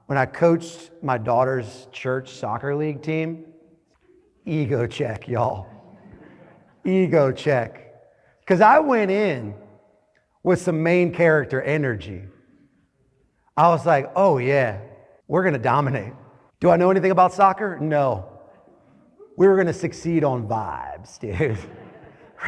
When I coached my daughter's church soccer league team, ego check, y'all. Ego check. Because I went in with some main character energy. I was like, oh yeah, we're going to dominate. Do I know anything about soccer? No. We were going to succeed on vibes, dude.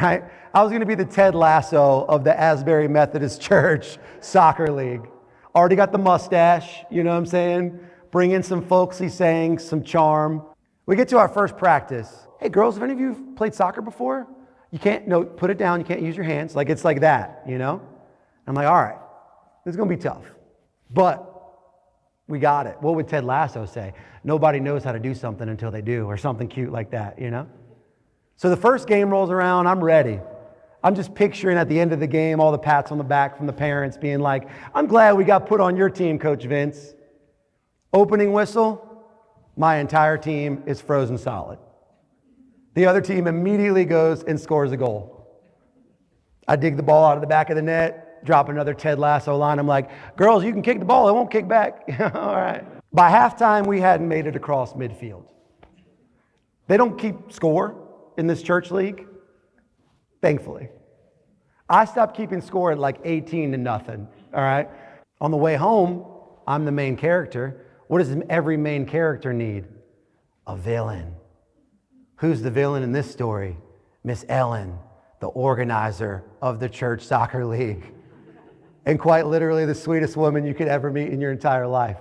Right? I was going to be the Ted Lasso of the Asbury Methodist Church soccer league. Already got the mustache, you know what I'm saying? Bring in some folksy sayings, some charm. We get to our first practice. Hey girls, have any of you played soccer before? You can't, no, put it down, you can't use your hands. Like it's like that, you know? I'm like, all right, this is gonna be tough, but we got it. What would Ted Lasso say? Nobody knows how to do something until they do, or something cute like that, you know? So the first game rolls around, I'm ready. I'm just picturing at the end of the game all the pats on the back from the parents being like, I'm glad we got put on your team, Coach Vince. Opening whistle, my entire team is frozen solid. The other team immediately goes and scores a goal. I dig the ball out of the back of the net, drop another Ted Lasso line. I'm like, girls, you can kick the ball, it won't kick back. All right. By halftime, we hadn't made it across midfield. They don't keep score in this church league. Thankfully. I stopped keeping score at like 18-0, all right? On the way home, I'm the main character. What does every main character need? A villain. Who's the villain in this story? Miss Ellen, the organizer of the church soccer league. And quite literally the sweetest woman you could ever meet in your entire life.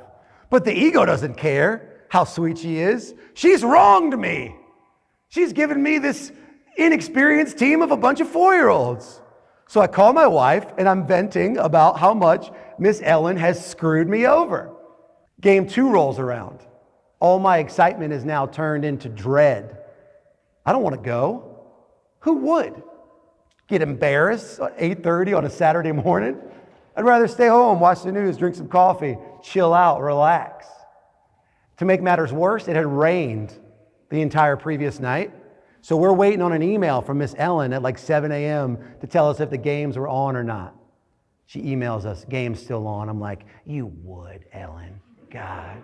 But the ego doesn't care how sweet she is. She's wronged me. She's given me this inexperienced team of a bunch of 4-year-olds. So I call my wife and I'm venting about how much Miss Ellen has screwed me over. Game 2 rolls around. All my excitement is now turned into dread. I don't want to go. Who would? Get embarrassed at 8:30 on a Saturday morning? I'd rather stay home, watch the news, drink some coffee, chill out, relax. To make matters worse, it had rained the entire previous night. So we're waiting on an email from Miss Ellen at like 7 a.m. to tell us if the games were on or not. She emails us, game's still on. I'm like, you would, Ellen. God.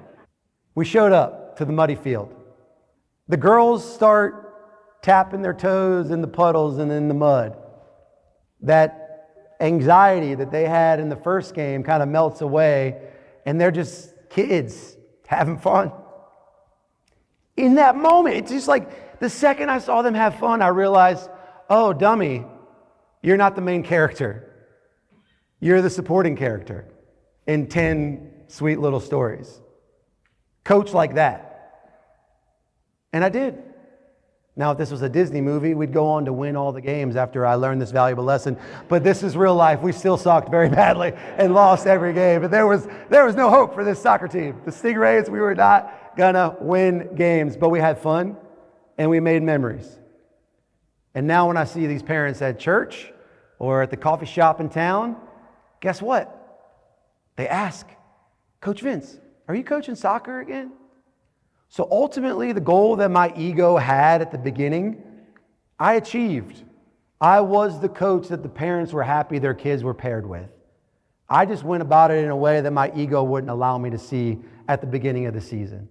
We showed up to the muddy field. The girls start tapping their toes in the puddles and in the mud. That anxiety that they had in the first game kind of melts away, and they're just kids having fun. In that moment, it's just like the second I saw them have fun, I realized, oh, dummy, you're not the main character. You're the supporting character in 10 sweet little stories. Coach like that. And I did. Now, if this was a Disney movie, we'd go on to win all the games after I learned this valuable lesson. But this is real life. We still sucked very badly and lost every game. But there was no hope for this soccer team. The Stingrays, we were not gonna win games, but we had fun and we made memories. And now when I see these parents at church or at the coffee shop in town, guess what? They ask, Coach Vince, are you coaching soccer again? So ultimately, the goal that my ego had at the beginning, I achieved. I was the coach that the parents were happy their kids were paired with. I just went about it in a way that my ego wouldn't allow me to see at the beginning of the season.